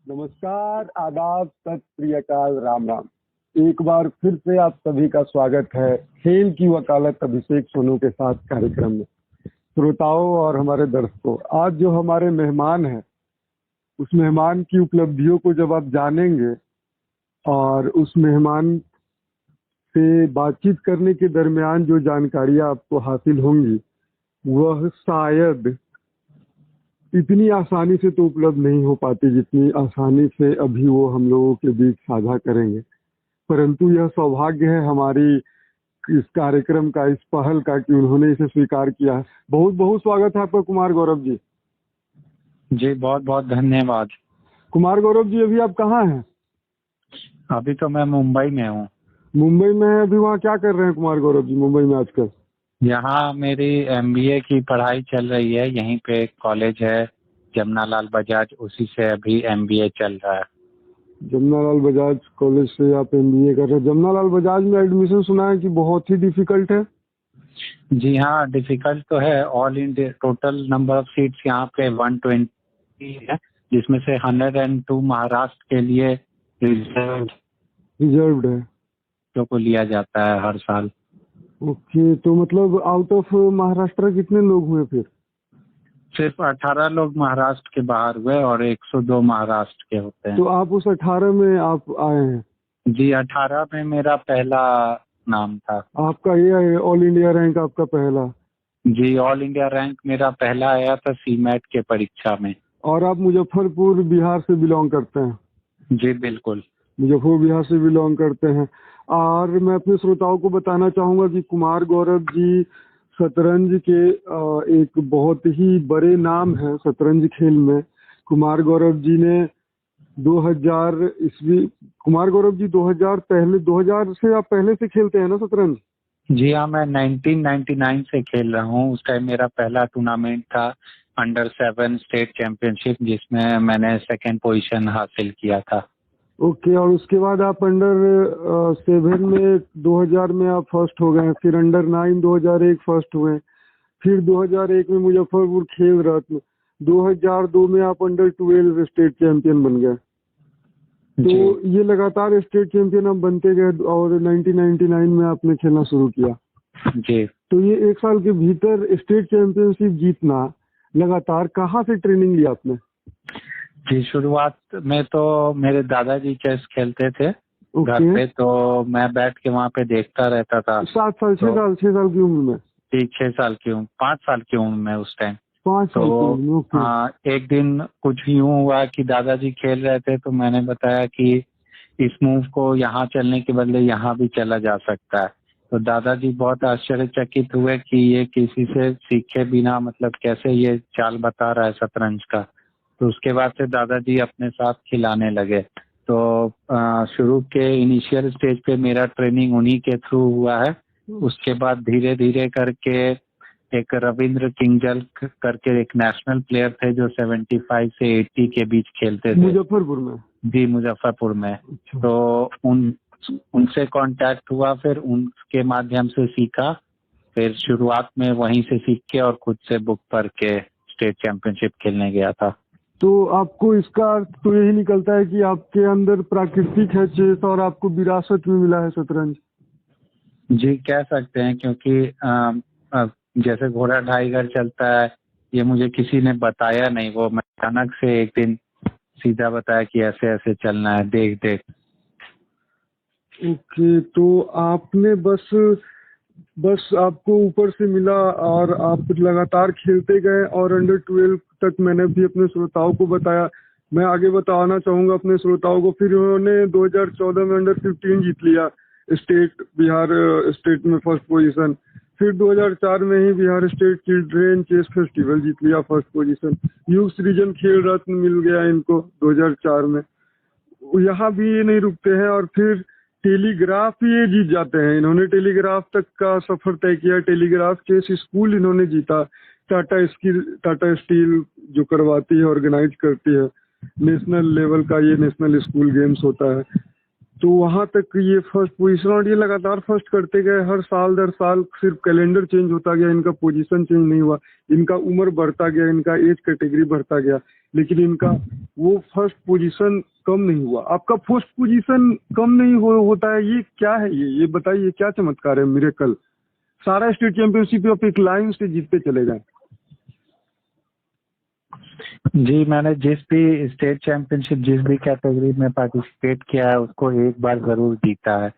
नमस्कार, आदाब, सत श्री अकाल, राम राम। एक बार फिर से आप सभी का स्वागत है खेल की वकालत अभिषेक सोनू के साथ कार्यक्रम में। श्रोताओं और हमारे दर्शकों, आज जो हमारे मेहमान हैं, उस मेहमान की उपलब्धियों को जब आप जानेंगे और उस मेहमान से बातचीत करने के दरमियान जो जानकारियां आपको हासिल होंगी, वह शायद इतनी आसानी से तो उपलब्ध नहीं हो पाती जितनी आसानी से अभी वो हम लोगों के बीच साझा करेंगे। परंतु यह सौभाग्य है हमारी इस कार्यक्रम का, इस पहल का, कि उन्होंने इसे स्वीकार किया है। बहुत बहुत स्वागत है आपका कुमार गौरव जी। जी बहुत बहुत धन्यवाद। कुमार गौरव जी, अभी आप कहाँ हैं? अभी तो मैं मुंबई में हूँ। मुंबई में है? अभी वहाँ क्या कर रहे हैं कुमार गौरव जी मुंबई में आजकल? यहाँ मेरी MBA की पढ़ाई चल रही है। यहीं पे एक कॉलेज है जमनालाल बजाज, उसी से अभी MBA चल रहा है। जमनालाल बजाज कॉलेज से आप MBA कर रहे हैं? जमनालाल बजाज में एडमिशन सुना है कि बहुत ही डिफिकल्ट है। जी हाँ, डिफिकल्ट तो है। All India total number of seats यहाँ पे 120 है, जिसमें से 102 महाराष्ट्र के लिए रिजर्व्ड है जो को लिया जाता है हर साल। ओके, तो मतलब आउट ऑफ महाराष्ट्र कितने लोग हुए फिर? सिर्फ 18 लोग महाराष्ट्र के बाहर हुए और 102 महाराष्ट्र के होते हैं। तो आप उस 18 में आप आए हैं? जी, 18 में मेरा पहला नाम था। आपका ये ऑल इंडिया रैंक आपका पहला? जी, ऑल इंडिया रैंक मेरा पहला आया था CMAT के परीक्षा में। और आप मुजफ्फरपुर बिहार से बिलोंग करते हैं? जी बिल्कुल। मुजफ्फरपुर बिहार से बिलोंग करते हैं। और मैं अपने श्रोताओं को बताना चाहूंगा कि कुमार गौरव जी शतरंज के एक बहुत ही बड़े नाम है शतरंज खेल में। कुमार गौरव जी ने 2000 ईस्वी, कुमार गौरव जी 2000 से आप पहले से खेलते हैं ना शतरंज? जी हाँ, मैं 1999 से खेल रहा हूँ। उस टाइम मेरा पहला टूर्नामेंट था अंडर-7 स्टेट चैंपियनशिप, जिसमें मैंने 2nd पोजीशन हासिल किया था। ओके, और उसके बाद आप अंडर-7 में 2000 में आप फर्स्ट हो गए, फिर अंडर-9 2001 फर्स्ट हुए, फिर 2001 में मुजफ्फरपुर खेल रत्न, 2002 में आप अंडर-12 स्टेट चैंपियन बन गए। तो ये लगातार स्टेट चैंपियन आप बनते गए और 1999 में आपने खेलना शुरू किया। जी, तो ये एक साल के भीतर स्टेट चैंपियनशिप जीतना, लगातार कहाँ से ट्रेनिंग ली आपने? जी, शुरुआत में तो मेरे दादाजी चेस खेलते थे घर पे, तो मैं बैठ के वहाँ पे देखता रहता था। 7 साल 6 साल 6 साल की उम्र में? जी, 6 साल की उम्र, 5 साल की उम्र में उस टाइम। 5 साल की उम्र में। हाँ, एक दिन कुछ यूं हुआ कि दादाजी खेल रहे थे, तो मैंने बताया कि इस मूव को यहाँ चलने के बदले यहाँ भी चला जा सकता है। तो दादाजी बहुत आश्चर्यचकित हुए कि ये किसी से सीखे बिना मतलब कैसे ये चाल बता रहा है शतरंज का। तो उसके बाद से दादाजी अपने साथ खिलाने लगे। तो शुरू के इनिशियल स्टेज पे मेरा ट्रेनिंग उन्हीं के थ्रू हुआ है। उसके बाद धीरे धीरे करके एक रविंद्र किंजल करके एक नेशनल प्लेयर थे जो 75 से 80 के बीच खेलते थे मुजफ्फरपुर में। जी, मुजफ्फरपुर में। अच्छा। तो उनसे कांटेक्ट हुआ, फिर उनके माध्यम से सीखा। फिर शुरुआत में वहीं से सीख के और खुद से बुक पढ़ के स्टेट चैंपियनशिप खेलने गया था। तो आपको इसका अर्थ तो यही निकलता है कि आपके अंदर प्राकृतिक है चेस और आपको विरासत में मिला है शतरंज? जी, कह सकते हैं, क्योंकि जैसे घोड़ा ढाई घर चलता है, ये मुझे किसी ने बताया नहीं। वो मैं अचानक से एक दिन सीधा बताया कि ऐसे ऐसे चलना है, देख देख। ओके, तो आपने बस आपको ऊपर से मिला और आप लगातार खेलते गए और अंडर-12 तक मैंने भी अपने श्रोताओं को बताया। मैं आगे बताना चाहूँगा अपने श्रोताओं को। फिर उन्होंने 2014 में अंडर-15 जीत लिया स्टेट, बिहार स्टेट में फर्स्ट पोजीशन। फिर 2004 में ही Bihar state children chess festival जीत लिया फर्स्ट पोजीशन। युग सृजन खेल रत्न मिल गया इनको 2004 में। यहाँ भी ये नहीं रुकते हैं और फिर टेलीग्राफ ये जीत जाते हैं। इन्होंने टेलीग्राफ तक का सफर तय किया। टेलीग्राफ चेस स्कूल इन्होंने जीता। टाटा स्टील जो करवाती है, ऑर्गेनाइज करती है नेशनल लेवल का, ये नेशनल स्कूल गेम्स होता है। तो वहाँ तक ये फर्स्ट पोजीशन, और ये लगातार फर्स्ट करते गए। हर साल दर साल सिर्फ कैलेंडर चेंज होता गया, इनका पोजीशन चेंज नहीं हुआ। इनका उम्र बढ़ता गया, इनका एज कैटेगरी बढ़ता गया। लेकिन इनका वो फर्स्ट पोजीशन कम नहीं हुआ। आपका फर्स्ट पोजीशन कम नहीं होता है, ये क्या है? ये बताइए, क्या चमत्कार है? मिरेकल। सारा स्टेट चैंपियनशिप आप एक लाइन से जीतते चले गए। जी, मैंने जिस भी स्टेट चैंपियनशिप जिस भी कैटेगरी में पार्टिसिपेट किया है उसको एक बार जरूर जीता है,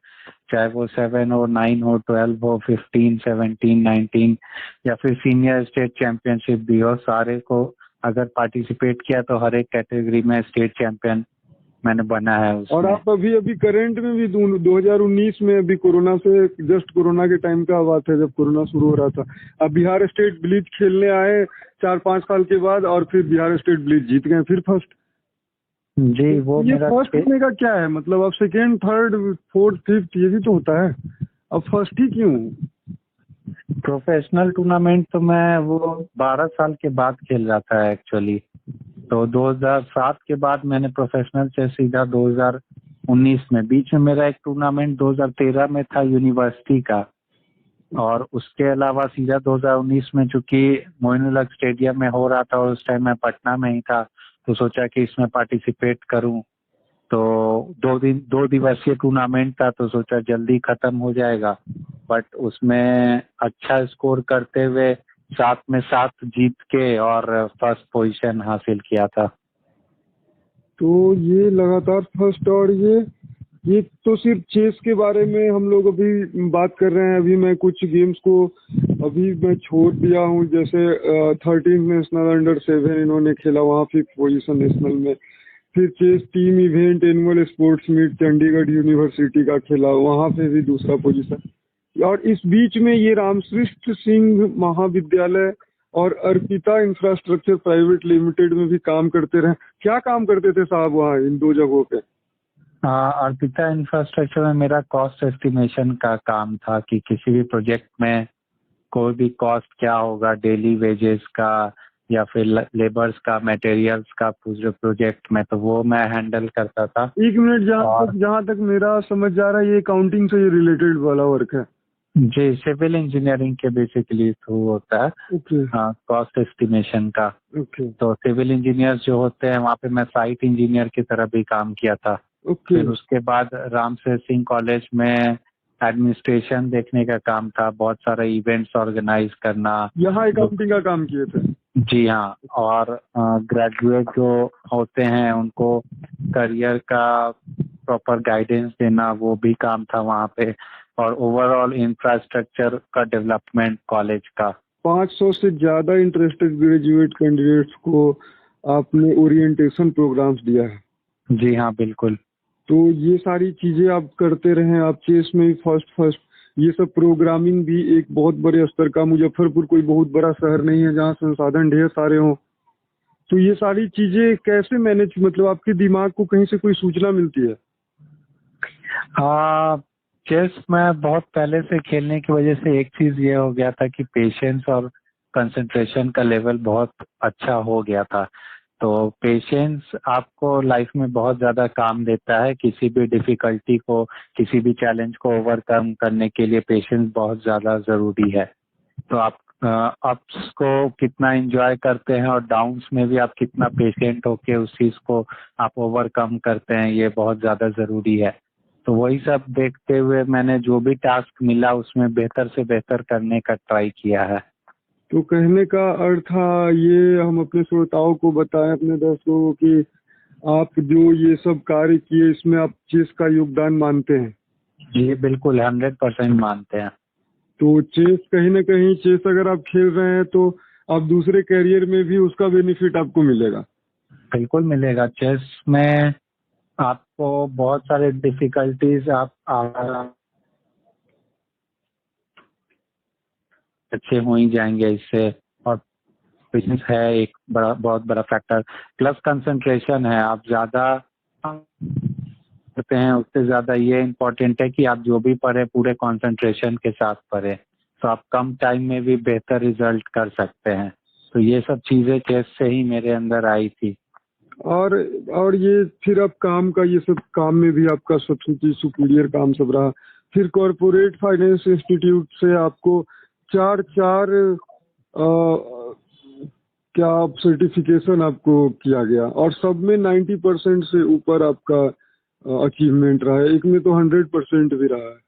चाहे वो 7 हो, 9 हो, 12 हो, 15, 17, 19 या फिर सीनियर स्टेट चैंपियनशिप भी हो, सारे को अगर पार्टिसिपेट किया तो हर एक कैटेगरी में स्टेट चैंपियन मैंने बना है उसमें। और आप अभी करंट में भी 2019 में, अभी कोरोना से जस्ट कोरोना के टाइम का बात है, जब कोरोना शुरू हो रहा था, आप बिहार स्टेट ब्लीच खेलने आए 4-5 साल के बाद और फिर बिहार स्टेट ब्लीच जीत गए, फिर फर्स्ट। जी, वो ये मेरा फर्स्ट होने का क्या है मतलब? अब सेकेंड, थर्ड, फोर्थ, फिफ्थ ये भी तो होता है, अब फर्स्ट ही क्यों? प्रोफेशनल टूर्नामेंट तो मैं वो 12 साल के बाद खेल रहा था एक्चुअली। तो 2007 के बाद मैंने प्रोफेशनल से सीधा 2019 में, बीच में मेरा एक टूर्नामेंट 2013 में था यूनिवर्सिटी का, और उसके अलावा सीधा 2019 में चूंकि मोइनुल हक स्टेडियम में हो रहा था और उस टाइम मैं पटना में ही था, तो सोचा कि इसमें पार्टिसिपेट करूं। तो 2 दिवसीय टूर्नामेंट था, तो सोचा जल्दी खत्म हो जाएगा, बट उसमें अच्छा स्कोर करते हुए 7 में 7 जीत के और फर्स्ट पोजीशन हासिल किया था। तो ये लगातार फर्स्ट, और ये तो सिर्फ चेस के बारे में हम लोग अभी बात कर रहे हैं। अभी मैं कुछ गेम्स को अभी मैं छोड़ दिया हूँ, जैसे 13 नेशनल अंडर-7 इन्होंने खेला, वहाँ 5th पोजीशन नेशनल में। फिर chess team event annual sports meet Chandigarh university का खेला, वहाँ पे भी दूसरा पोजीशन। और इस बीच में ये रामकृष्ण सिंह महाविद्यालय और अर्पिता इंफ्रास्ट्रक्चर प्राइवेट लिमिटेड में भी काम करते रहे। क्या काम करते थे साहब वहाँ इन 2 जगहों पे? अर्पिता इंफ्रास्ट्रक्चर में मेरा कॉस्ट एस्टिमेशन का काम था कि किसी भी प्रोजेक्ट में कोई भी कॉस्ट क्या होगा, डेली वेजेस का या फिर लेबर्स का, मटेरियल्स का पूरे प्रोजेक्ट में, तो वो मैं हैंडल करता था। 1 मिनट, जहाँ तक मेरा समझ जा रहा है ये अकाउंटिंग से रिलेटेड वाला वर्क है। जी, सिविल इंजीनियरिंग के बेसिकली थ्रू होता है। ओके। हाँ, कॉस्ट एस्टिमेशन का। ओके। तो सिविल इंजीनियर्स जो होते हैं वहाँ पे मैं साइट इंजीनियर की तरह भी काम किया था। ओके। फिर उसके बाद रामसर सिंह कॉलेज में एडमिनिस्ट्रेशन देखने का काम था, बहुत सारे इवेंट्स ऑर्गेनाइज करना। यहाँ अकाउंटिंग का काम किए थे? जी हाँ, और ग्रेजुएट जो होते हैं उनको करियर का प्रॉपर गाइडेंस देना, वो भी काम था वहाँ पे, और ओवरऑल इंफ्रास्ट्रक्चर का डेवलपमेंट कॉलेज का। 500 से ज्यादा इंटरेस्टेड ग्रेजुएट कैंडिडेट्स को आपने ओरिएंटेशन प्रोग्राम्स दिया है? जी हाँ, बिल्कुल। तो ये सारी चीजें आप करते रहे, आप चेस में भी फर्स्ट, ये सब प्रोग्रामिंग भी एक बहुत बड़े स्तर का। मुजफ्फरपुर कोई बहुत बड़ा शहर नहीं है जहाँ संसाधन ढेर सारे हों, तो ये सारी चीजें कैसे मैनेज, मतलब आपके दिमाग को कहीं से कोई सूचना मिलती है? चेस में बहुत पहले से खेलने की वजह से एक चीज ये हो गया था कि पेशेंस और कंसंट्रेशन का लेवल बहुत अच्छा हो गया था। तो पेशेंस आपको लाइफ में बहुत ज़्यादा काम देता है। किसी भी डिफ़िकल्टी को, किसी भी चैलेंज को ओवरकम करने के लिए पेशेंस बहुत ज़्यादा ज़रूरी है। तो आप अप्स को कितना एंजॉय करते हैं और डाउन्स में भी आप कितना पेशेंट होके उस चीज़ को आप ओवरकम करते हैं, ये बहुत ज़्यादा ज़रूरी है। तो वही सब देखते हुए मैंने जो भी टास्क मिला उसमें बेहतर से बेहतर करने का ट्राई किया है। तो कहने का अर्थ था ये, हम अपने श्रोताओं को बताएं, अपने दर्शकों को, कि आप जो ये सब कार्य किए इसमें आप चेस का योगदान मानते हैं? जी बिल्कुल, 100% मानते हैं। तो चेस कहीं ना कहीं, चेस अगर आप खेल रहे हैं तो आप दूसरे करियर में भी उसका बेनिफिट आपको मिलेगा? बिल्कुल मिलेगा। चेस में आपको बहुत सारे डिफिकल्टीज आप अच्छे हो ही जाएंगे इससे, और पेशेंस है एक बहुत बड़ा फैक्टर, प्लस कंसंट्रेशन है। आप ज़्यादा करते हैं उससे ज़्यादा ये इम्पोर्टेंट है कि आप जो भी पढ़े पूरे कंसंट्रेशन के साथ पढ़े, तो आप कम टाइम में भी बेहतर रिजल्ट कर सकते हैं। तो ये सब चीज़ें चेस से ही मेरे अंदर आई थी। और ये फिर आप काम का, ये सब काम में भी आपका सबसे सुपीरियर काम सब रहा। फिर कॉरपोरेट फाइनेंस इंस्टीट्यूट से आपको चार क्या आप सर्टिफिकेशन आपको किया गया और सब में 90% से ऊपर आपका अचीवमेंट रहा है, एक में तो 100% भी रहा है।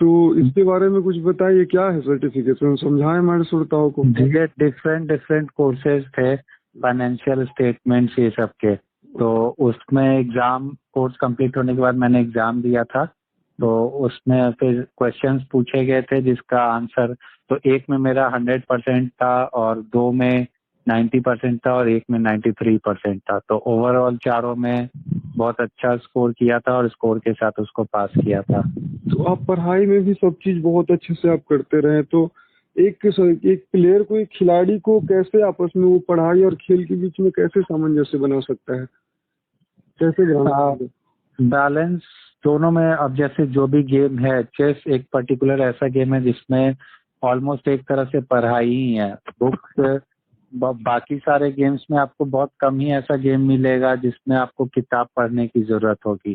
तो इसके बारे में कुछ बताइए, क्या है सर्टिफिकेशन, समझाएं हमारे श्रोताओं को। ये डिफरेंट डिफरेंट कोर्सेज थे, फाइनेंशियल स्टेटमेंट्स ये सब के। तो उसमें एग्जाम कोर्स कंप्लीट होने के बाद मैंने एग्जाम दिया था, तो उसमें फिर क्वेश्चंस पूछे गए थे जिसका आंसर, तो एक में मेरा 100% था और 2 में 90% था और एक में 93% था। तो ओवरऑल चारों में बहुत अच्छा स्कोर किया था और स्कोर के साथ उसको पास किया था। तो आप पढ़ाई में भी सब चीज बहुत अच्छे से आप करते रहे, तो एक प्लेयर को, एक खिलाड़ी को कैसे आपस में वो पढ़ाई और खेल के बीच में कैसे सामंजस्य बना सकता है, कैसे बना? बैलेंस दोनों में। अब जैसे जो भी गेम है, चेस एक पर्टिकुलर ऐसा गेम है जिसमें ऑलमोस्ट एक तरह से पढ़ाई ही है। बुक्स बाकी सारे गेम्स में आपको बहुत कम ही ऐसा गेम मिलेगा जिसमें आपको किताब पढ़ने की जरूरत होगी।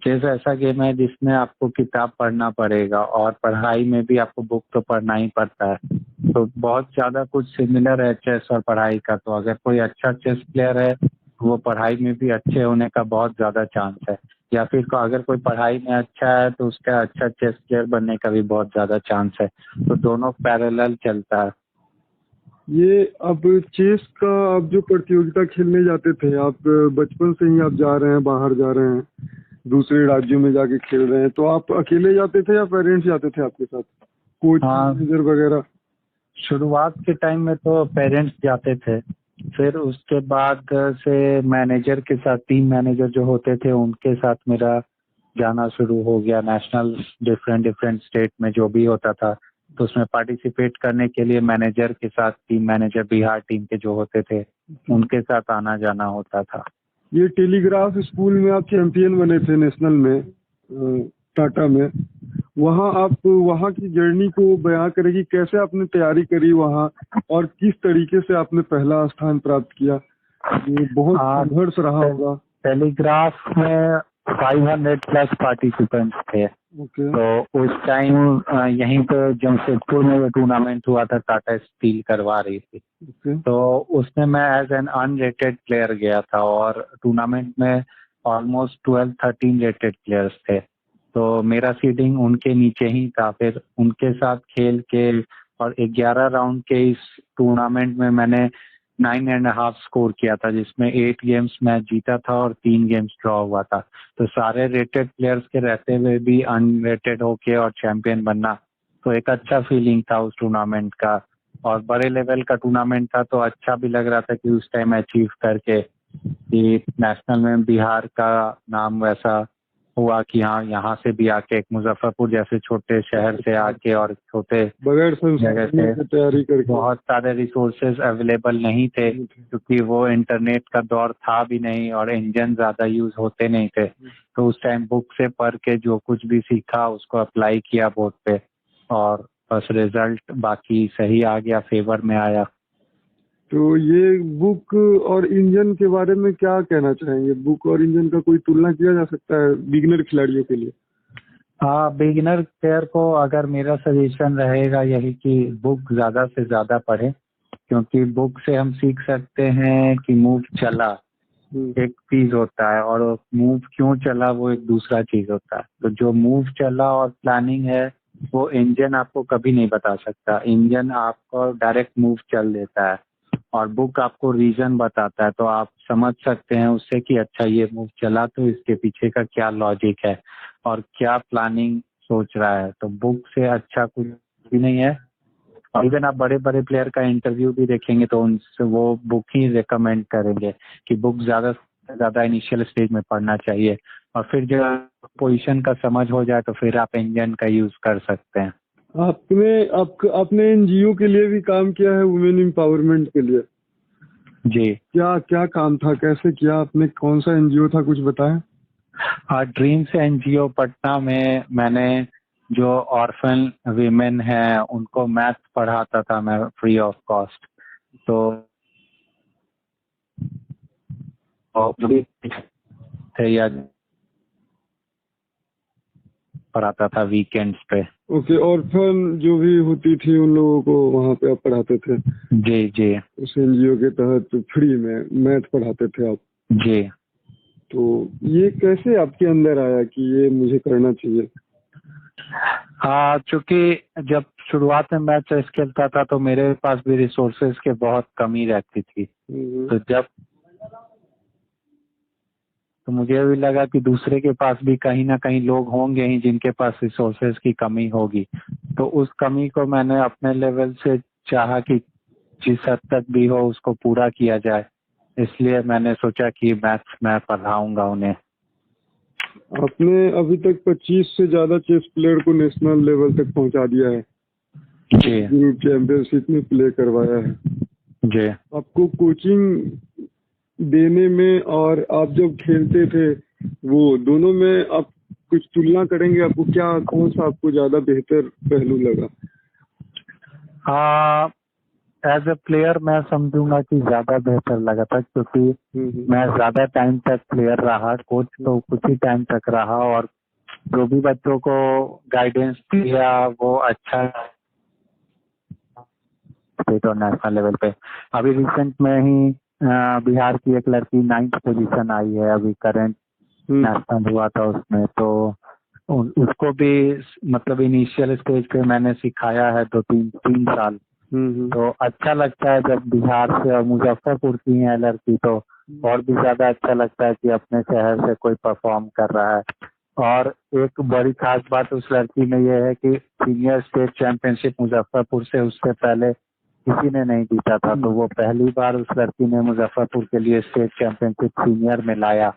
चेस ऐसा गेम है जिसमें आपको किताब पढ़ना पड़ेगा और पढ़ाई में भी आपको बुक तो पढ़ना ही पड़ता है। तो बहुत ज्यादा कुछ सिमिलर है चेस और पढ़ाई का। तो अगर कोई अच्छा चेस प्लेयर है तो वो पढ़ाई में भी अच्छे होने का बहुत ज्यादा चांस है, या फिर अगर कोई पढ़ाई में अच्छा है तो उसका अच्छा चेस प्लेयर बनने का भी बहुत ज्यादा चांस है। तो दोनों पैरेलल चलता है। ये अब चेस का आप जो प्रतियोगिता खेलने जाते थे, आप बचपन से ही आप जा रहे हैं, बाहर जा रहे हैं, दूसरे राज्यों में जाके खेल रहे हैं, तो आप अकेले जाते थे या पेरेंट्स जाते थे आपके साथ, कोच मैनेजर वगैरह? शुरुआत के टाइम में तो पेरेंट्स जाते थे, फिर उसके बाद से मैनेजर के साथ, टीम मैनेजर जो होते थे उनके साथ मेरा जाना शुरू हो गया। नेशनल डिफरेंट डिफरेंट स्टेट में जो भी होता था तो उसमें पार्टिसिपेट करने के लिए मैनेजर के साथ, टीम मैनेजर बिहार टीम के जो होते थे उनके साथ आना जाना होता था। ये टेलीग्राफ स्कूल में आप चैंपियन बने थे नेशनल में, टाटा में, वहाँ आप वहाँ की जर्नी को बयां करेगी, कैसे आपने तैयारी करी वहाँ और किस तरीके से आपने पहला स्थान प्राप्त किया? ये बहुत संघर्ष रहा होगा। टेलीग्राफ में 500 प्लस पार्टिसिपेंट्स थे। तो उस टाइम यहीं पे जमशेदपुर में वो टूर्नामेंट हुआ था, टाटा स्टील करवा रही थी। तो उसमें मैं एज एन अनरेटेड प्लेयर गया था और टूर्नामेंट में ऑलमोस्ट 12-13 रेटेड प्लेयर्स थे। तो मेरा सीडिंग उनके नीचे ही था। फिर उनके साथ खेल के और 11 राउंड के इस टूर्नामेंट में मैंने 9.5 स्कोर किया था, जिसमें 8 गेम्स मैच जीता था और 3 गेम्स ड्रॉ हुआ था। तो सारे रेटेड प्लेयर्स के रहते हुए भी अनरेटेड होके और चैंपियन बनना तो एक अच्छा फीलिंग था उस टूर्नामेंट का। और बड़े लेवल का टूर्नामेंट था तो अच्छा भी लग रहा था कि उस टाइम अचीव करके कि नेशनल में बिहार का नाम वैसा हुआ कि हाँ, यहाँ से भी आके एक मुजफ्फरपुर जैसे छोटे शहर से आके और छोटे बगैर जगह से तैयारी करके, बहुत सारे रिसोर्सेज अवेलेबल नहीं थे क्योंकि वो इंटरनेट का दौर था भी नहीं और इंजन ज्यादा यूज होते नहीं थे। तो उस टाइम बुक से पढ़ के जो कुछ भी सीखा उसको अप्लाई किया बोर्ड पे और बस रिजल्ट बाकी सही आ गया, फेवर में आया। तो ये बुक और इंजन के बारे में क्या कहना चाहेंगे? बुक और इंजन का कोई तुलना किया जा सकता है बिगिनर खिलाड़ियों के लिए? हाँ, बिगिनर प्लेयर को अगर मेरा सजेशन रहेगा यही कि बुक ज्यादा से ज्यादा पढ़े, क्योंकि बुक से हम सीख सकते हैं कि मूव चला एक चीज होता है और मूव क्यों चला वो एक दूसरा चीज होता है। तो जो मूव चला और प्लानिंग है वो इंजन आपको कभी नहीं बता सकता। इंजन आपको डायरेक्ट मूव चल देता है और बुक आपको रीजन बताता है, तो आप समझ सकते हैं उससे कि अच्छा ये मूव चला तो इसके पीछे का क्या लॉजिक है और क्या प्लानिंग सोच रहा है। तो बुक से अच्छा कुछ भी नहीं है। और इवन आप बड़े बड़े प्लेयर का इंटरव्यू भी देखेंगे तो उनसे वो बुक ही रिकमेंड करेंगे कि बुक ज्यादा से ज्यादा इनिशियल स्टेज में पढ़ना चाहिए और फिर जब पोजीशन का समझ हो जाए तो फिर आप इंजन का यूज कर सकते हैं। आपने एनजीओ के लिए भी काम किया है, वुमेन एम्पावरमेंट के लिए? जी। क्या क्या काम था, कैसे किया आपने, कौन सा एनजीओ था, कुछ बताएं। ड्रीम्स एनजीओ पटना में मैंने जो ऑर्फन वीमेन हैं उनको मैथ पढ़ाता था मैं फ्री ऑफ कॉस्ट। तो थे या पढ़ाता था वीकेंड्स पे। ओके, और फन जो भी होती थी उन लोगों को वहाँ पे आप पढ़ाते थे? जी जी उस एनजीओ के तहत फ्री में मैथ पढ़ाते थे आप? जी। तो ये कैसे आपके अंदर आया कि ये मुझे करना चाहिए? हाँ, चूंकि जब शुरुआत में मैं चेस खेलता था तो मेरे पास भी रिसोर्सेज के बहुत कमी रहती थी। तो मुझे भी लगा कि दूसरे के पास भी कहीं ना कहीं लोग होंगे ही जिनके पास रिसोर्सेज की कमी होगी। तो उस कमी को मैंने अपने लेवल से चाहा कि जिस हद तक भी हो उसको पूरा किया जाए, इसलिए मैंने सोचा कि मैथ्स मैं पढ़ाऊंगा उन्हें। आपने अभी तक 25 से ज्यादा चेस प्लेयर को नेशनल लेवल तक पहुंचा दिया है जी ग्रुप चैंपियनशिप में प्ले करवाया है जी। आपको कोचिंग देने में और आप जब खेलते थे वो दोनों में आप कुछ तुलना करेंगे? आपको क्या, कौन सा आपको ज्यादा बेहतर पहलू लगा? हाँ, एज ए प्लेयर मैं समझूंगा कि ज्यादा बेहतर लगा था, क्योंकि मैं ज्यादा टाइम तक प्लेयर रहा, कोच तो कुछ ही टाइम तक रहा, और जो भी बच्चों को गाइडेंस दिया वो अच्छा स्टेट और नेशनल लेवल पे। अभी रिसेंट में ही बिहार की एक लड़की 9th पोजीशन आई है, अभी करंट नेशनल हुआ था उसमें। तो उसको भी मतलब इनिशियल स्टेज पे मैंने सिखाया है 2-3 साल। तो अच्छा लगता है जब बिहार से और मुजफ्फरपुर की है लड़की, तो और भी ज्यादा अच्छा लगता है कि अपने शहर से कोई परफॉर्म कर रहा है। और एक बड़ी खास बात उस लड़की में ये है कि सीनियर स्टेट चैंपियनशिप मुजफ्फरपुर से उससे पहले किसी ने नहीं जीता था। तो वो पहली बार उस लड़की ने मुजफ्फरपुर के लिए स्टेट चैंपियनशिप सीनियर में लाया।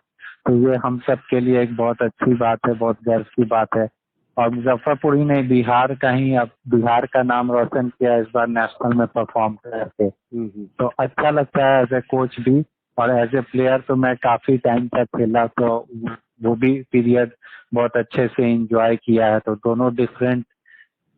तो ये हम सब के लिए एक बहुत अच्छी बात है, बहुत गर्व की बात है। और मुजफ्फरपुर ही नहीं, बिहार का ही, अब बिहार का नाम रोशन किया इस बार नेशनल में परफॉर्म करके। तो अच्छा लगता है एज ए कोच भी, और एज ए प्लेयर तो मैं काफी टाइम तक खेला, तो वो भी पीरियड बहुत अच्छे से एंजॉय किया है। तो दोनों डिफरेंट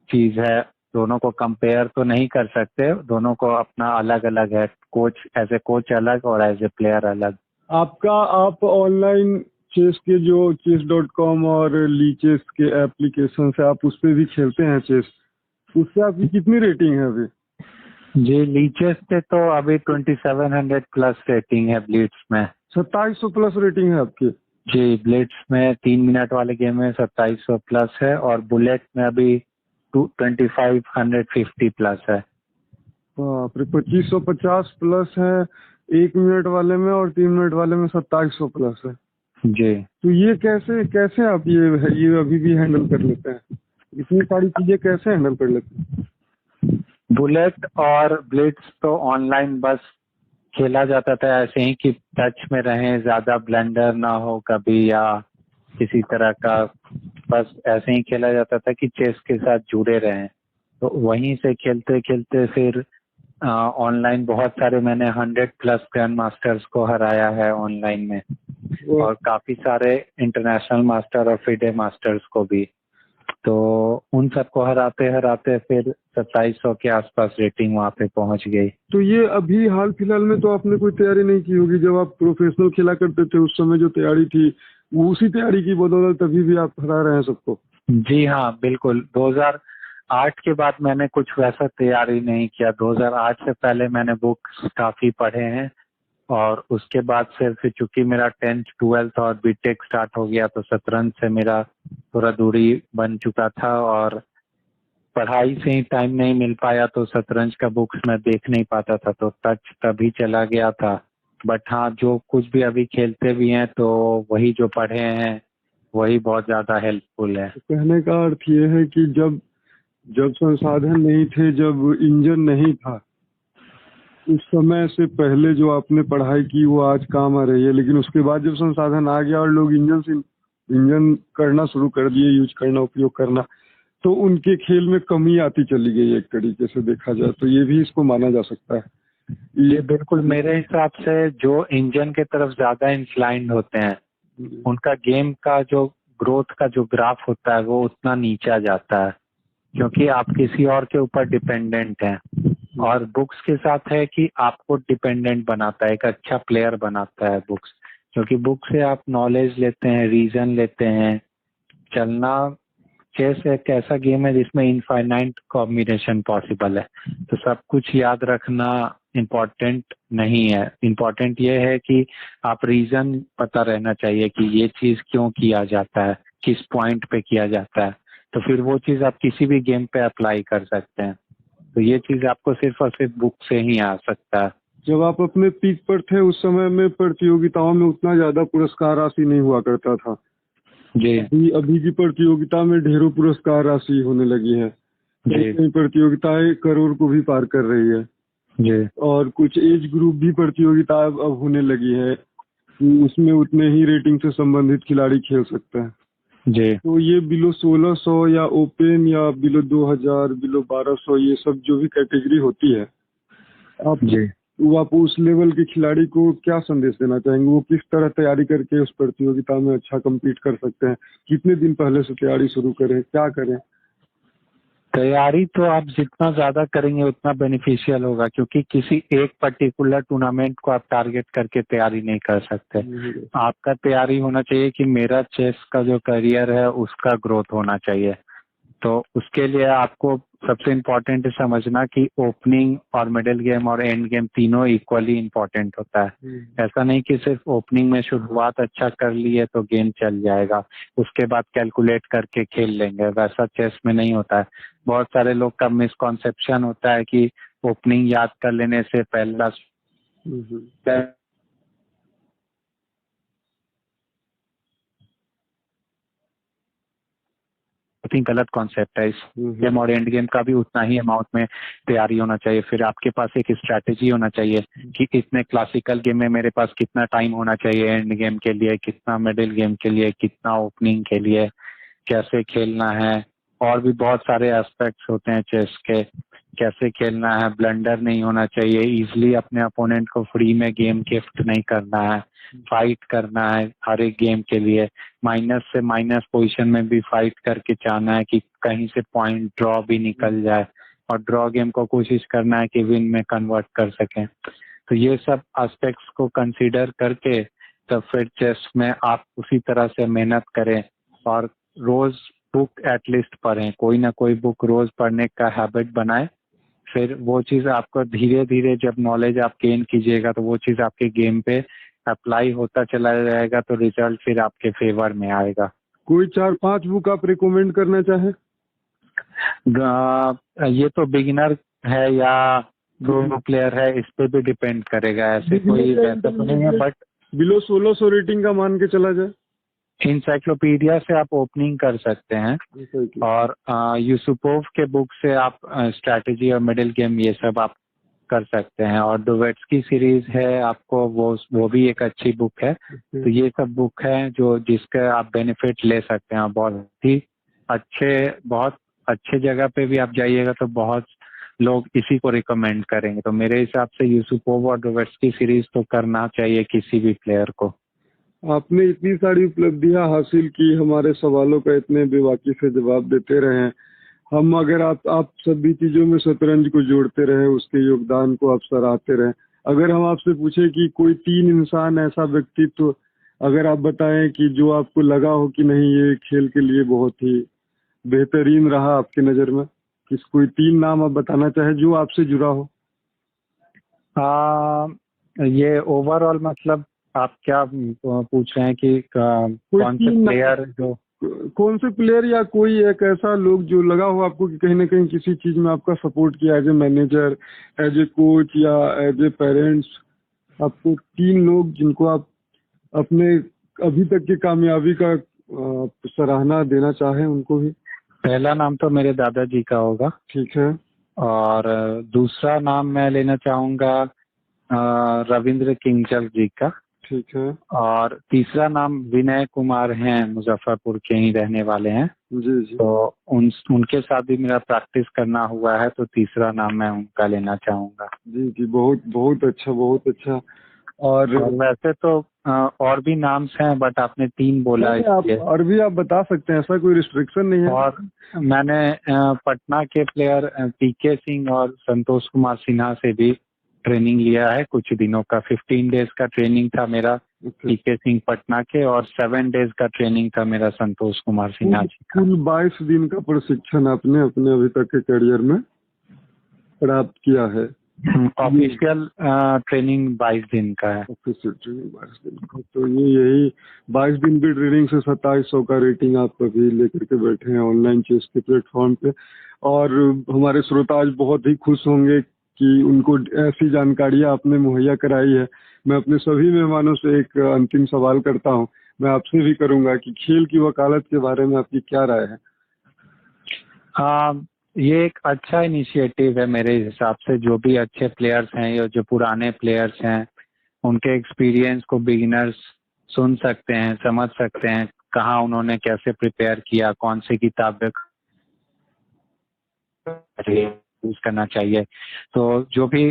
चीज है, दोनों को कंपेयर तो नहीं कर सकते, दोनों को अपना अलग अलग है। कोच एज ए कोच अलग और एज ए प्लेयर अलग। आपका, आप ऑनलाइन चेस के जो chess.com और लीचेस के एप्लीकेशन है आप उस पे भी खेलते हैं चेस, उससे आपकी कितनी रेटिंग है अभी? जी, लीचेस पे तो अभी 2700 प्लस रेटिंग है, ब्लिट्स में 2700 प्लस रेटिंग है आपकी? जी, ब्लिट्स में 3 मिनट वाले गेम में 2700 प्लस है, और बुलेट में अभी 2550 प्लस है। बाप रे, 2550 प्लस है 1 मिनट वाले में, और 3 मिनट वाले में 2700 प्लस है जी। तो ये कैसे कैसे आप ये अभी भी हैंडल कर लेते हैं? इतनी सारी चीजें कैसे हैंडल कर लेते हैं? बुलेट और ब्लिट्स तो ऑनलाइन बस खेला जाता था ऐसे ही कि टच में रहें, ज्यादा ब्लंडर ना हो कभी या किसी तरह का, बस ऐसे ही खेला जाता था कि चेस के साथ जुड़े रहें। तो वहीं से खेलते खेलते फिर ऑनलाइन बहुत सारे, मैंने 100 प्लस ग्रैंड मास्टर्स को हराया है ऑनलाइन में, और काफी सारे इंटरनेशनल मास्टर और फिडे मास्टर्स को भी। तो उन सबको हराते हराते फिर 2700 के आसपास रेटिंग वहाँ पे पहुंच गई। तो ये अभी हाल फिलहाल में तो आपने कोई तैयारी नहीं की होगी? जब आप प्रोफेशनल खेला करते थे उस समय जो तैयारी थी, वो उसी तैयारी की बदौलत अभी भी आप हरा रहे हैं सबको? जी हाँ, बिल्कुल। 2008 के बाद मैंने कुछ वैसा तैयारी नहीं किया। 2008 से पहले मैंने बुक्स काफी पढ़े हैं, और उसके बाद से फिर चूंकि मेरा 10th 12th और बीटेक स्टार्ट हो गया, तो शतरंज से मेरा थोड़ा दूरी बन चुका था, और पढ़ाई से ही टाइम नहीं मिल पाया, तो शतरंज का बुक्स मैं देख नहीं पाता था, तो टच तभी चला गया था। बट हाँ, जो कुछ भी अभी खेलते भी हैं तो वही जो पढ़े हैं वही बहुत ज्यादा हेल्पफुल है। कहने का अर्थ ये है कि जब जब संसाधन नहीं थे, जब इंजन नहीं था, उस समय से पहले जो आपने पढ़ाई की वो आज काम आ रही है, लेकिन उसके बाद जब संसाधन आ गया और लोग इंजन करना शुरू कर दिए, यूज करना, उपयोग करना, तो उनके खेल में कमी आती चली गई। एक तरीके से देखा जाए तो ये भी इसको माना जा सकता है। ये बिल्कुल, मेरे हिसाब से जो इंजन के तरफ ज्यादा इंक्लाइंड होते हैं उनका गेम का जो ग्रोथ का जो ग्राफ होता है वो उतना नीचा जाता है, क्योंकि आप किसी और के ऊपर डिपेंडेंट हैं। और बुक्स के साथ है कि आपको डिपेंडेंट बनाता है, एक अच्छा प्लेयर बनाता है बुक्स, क्योंकि बुक से आप नॉलेज लेते हैं, रीजन लेते हैं, चलना चेस एक ऐसा गेम है जिसमें इनफाइनाइट कॉम्बिनेशन पॉसिबल है, तो सब कुछ याद रखना इम्पोर्टेंट नहीं है। इम्पोर्टेंट ये है कि आप रीजन पता रहना चाहिए कि ये चीज क्यों किया जाता है, किस पॉइंट पे किया जाता है, तो फिर वो चीज आप किसी भी गेम पे अप्लाई कर सकते हैं। तो ये चीज आपको सिर्फ और सिर्फ बुक से ही आ सकता है। जब आप अपने पीक पर थे उस समय में प्रतियोगिताओं में उतना ज्यादा पुरस्कार राशि नहीं हुआ करता था। जी अभी की प्रतियोगिता में ढेरों पुरस्कार राशि होने लगी है। जी कई प्रतियोगिताएं करोड़ को भी पार कर रही है। जी और कुछ एज ग्रुप भी प्रतियोगिता अब होने लगी है कि उसमें उतने ही रेटिंग से संबंधित खिलाड़ी खेल सकते हैं। जी तो ये बिलो 1600 या ओपन या बिलो 2000 बिलो 1200 ये सब जो भी कैटेगरी होती है, जी आप उस लेवल के खिलाड़ी को क्या संदेश देना चाहेंगे? वो किस तरह तैयारी करके उस प्रतियोगिता में अच्छा कम्पीट कर सकते हैं? कितने दिन पहले से तैयारी शुरू करें, क्या करें? तैयारी तो आप जितना ज्यादा करेंगे उतना बेनिफिशियल होगा, क्योंकि किसी एक पर्टिकुलर टूर्नामेंट को आप टारगेट करके तैयारी नहीं कर सकते। आपका तैयारी होना चाहिए कि मेरा चेस का जो करियर है उसका ग्रोथ होना चाहिए। तो उसके लिए आपको सबसे इम्पोर्टेंट समझना कि ओपनिंग और मिडिल गेम और एंड गेम तीनों इक्वली इम्पोर्टेंट होता है। ऐसा नहीं कि सिर्फ ओपनिंग में शुरुआत अच्छा कर लिए तो गेम चल जाएगा, उसके बाद कैलकुलेट करके खेल लेंगे, वैसा चेस में नहीं होता है। बहुत सारे लोग का मिसकॉन्सेप्शन होता है कि ओपनिंग याद कर लेने से पहला थिंक गलत कॉन्सेप्ट है। इस गेम और एंड गेम का भी उतना ही अमाउंट में तैयारी होना चाहिए। फिर आपके पास एक स्ट्रैटेजी होना चाहिए कि इतने क्लासिकल गेम में मेरे पास कितना टाइम होना चाहिए, एंड गेम के लिए कितना, मिडिल गेम के लिए कितना, ओपनिंग के लिए कैसे खेलना है। और भी बहुत सारे एस्पेक्ट्स होते हैं चेस के, कैसे खेलना है, ब्लंडर नहीं होना चाहिए, इजीली अपने अपोनेंट को फ्री में गेम गिफ्ट नहीं करना है, फाइट करना है हर एक गेम के लिए, माइनस से माइनस पोजीशन में भी फाइट करके चाहना है कि कहीं से पॉइंट ड्रॉ भी निकल जाए, और ड्रॉ गेम को कोशिश करना है कि विन में कन्वर्ट कर सकें। तो ये सब एस्पेक्ट्स को कंसीडर करके तो फिर चेस में आप उसी तरह से मेहनत करें और रोज बुक एटलीस्ट पढ़ें, कोई ना कोई बुक रोज पढ़ने का हैबिट बनाएं। फिर वो चीज़ आपको धीरे धीरे जब नॉलेज आप गेन कीजिएगा तो वो चीज़ आपके गेम पे अप्लाई होता चला जाएगा, तो रिजल्ट फिर आपके फेवर में आएगा। कोई 4-5 बुक आप रिकमेंड करना चाहें? ये तो बिगिनर है या प्रो प्लेयर है इस पे भी डिपेंड करेगा, ऐसे कोई वैसा तो नहीं है, बट बिलो 1600 रेटिंग का मान के चला जाए। इंसाइक्लोपीडिया से आप ओपनिंग कर सकते हैं, और यूसुपोव के बुक से आप स्ट्रैटेजी और मिडिल गेम ये सब आप कर सकते हैं, और डोवेट्स्की सीरीज है आपको, वो भी एक अच्छी बुक है। तो ये सब बुक है जो जिसका आप बेनिफिट ले सकते हैं। बहुत अच्छे जगह पे भी आप जाइएगा तो बहुत लोग इसी को रिकमेंड करेंगे। तो मेरे हिसाब से यूसुपोव और डोवेट्स्की सीरीज तो करना चाहिए किसी भी प्लेयर को। आपने इतनी सारी उपलब्धियां हासिल की, हमारे सवालों का इतने बेबाकी से जवाब देते रहे। हम अगर आप सभी चीजों में शतरंज को जोड़ते रहे, उसके योगदान को आप सराहते रहे। अगर हम आपसे पूछे कि कोई 3 इंसान ऐसा व्यक्तित्व अगर आप बताएं कि जो आपको लगा हो कि नहीं ये खेल के लिए बहुत ही बेहतरीन रहा आपकी नजर में, किस कोई 3 नाम आप बताना चाहे जो आपसे जुड़ा हो? ये ओवरऑल मतलब आप क्या पूछ रहे हैं कि कौन से प्लेयर, जो कौन से प्लेयर या कोई एक ऐसा लोग जो लगा हो आपको कि कहीं ना कहीं किसी चीज में आपका सपोर्ट किया, as a manager, as a coach या एज ए पेरेंट्स? आपको 3 लोग जिनको आप अपने अभी तक की कामयाबी का सराहना देना चाहें उनको भी। पहला नाम तो मेरे दादाजी का होगा। ठीक है। और दूसरा नाम मैं लेना चाहूंगा रविंद्र किंगचल जी का। ठीक है। और तीसरा नाम विनय कुमार हैं, मुजफ्फरपुर के ही रहने वाले हैं। जी जी। तो उनके साथ भी मेरा प्रैक्टिस करना हुआ है, तो तीसरा नाम मैं उनका लेना चाहूंगा। जी जी, बहुत बहुत अच्छा, बहुत अच्छा। और वैसे तो और भी नाम्स हैं, बट आपने 3 बोला है, और भी आप बता सकते हैं, ऐसा कोई रिस्ट्रिक्शन नहीं है। और मैंने पटना के प्लेयर पीके सिंह और संतोष कुमार सिन्हा से भी ट्रेनिंग लिया है कुछ दिनों का। 15 डेज का ट्रेनिंग था मेरा ओके। पीके सिंह पटना के, और 7 डेज का ट्रेनिंग था मेरा संतोष कुमार सिन्हा जी का। कुल 22 दिन का प्रशिक्षण आपने अपने अभी तक के करियर में प्राप्त किया है। ऑफिशियल ट्रेनिंग 22 दिन का है। ऑफिशियल ट्रेनिंग 22 दिन का, तो ये यही 22 दिन की ट्रेनिंग से 2700 का रेटिंग आप अभी लेकर के बैठे हैं ऑनलाइन चेस के प्लेटफॉर्म पे। और हमारे श्रोता आज बहुत ही खुश होंगे कि उनको ऐसी जानकारियां आपने मुहैया कराई है। मैं अपने सभी मेहमानों से एक अंतिम सवाल करता हूं, मैं आपसे भी करूंगा कि खेल की वकालत के बारे में आपकी क्या राय है? ये एक अच्छा इनिशिएटिव है मेरे हिसाब से। जो भी अच्छे प्लेयर्स हैं या जो पुराने प्लेयर्स हैं, उनके एक्सपीरियंस को बिगिनर्स सुन सकते हैं, समझ सकते हैं, कहाँ उन्होंने कैसे प्रिपेयर किया, कौन सी किताबें यूज करना चाहिए। तो जो भी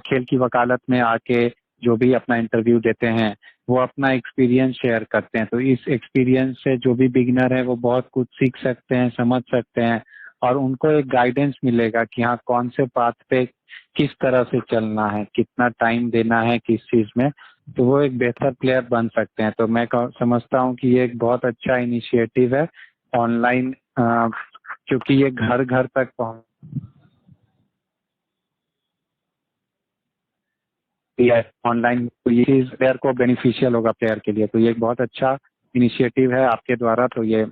खेल की वकालत में आके जो भी अपना इंटरव्यू देते हैं, वो अपना एक्सपीरियंस शेयर करते हैं। तो इस एक्सपीरियंस से जो भी बिगिनर है वो बहुत कुछ सीख सकते हैं, समझ सकते हैं, और उनको एक गाइडेंस मिलेगा कि हाँ कौन से पाथ पे किस तरह से चलना है, कितना टाइम देना है किस चीज में, तो वो एक बेहतर प्लेयर बन सकते हैं। तो मैं समझता हूँ कि ये एक बहुत अच्छा इनिशिएटिव है ऑनलाइन, क्योंकि ये घर घर तक पहुँच ऑनलाइन, तो ये चीज प्लेयर को बेनिफिशियल होगा प्लेयर के लिए। तो ये एक बहुत अच्छा इनिशिएटिव है आपके द्वारा। तो ये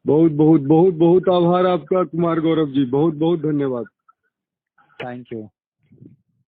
बहुत बहुत बहुत बहुत आभार आपका कुमार गौरव जी, बहुत बहुत धन्यवाद। Thank you.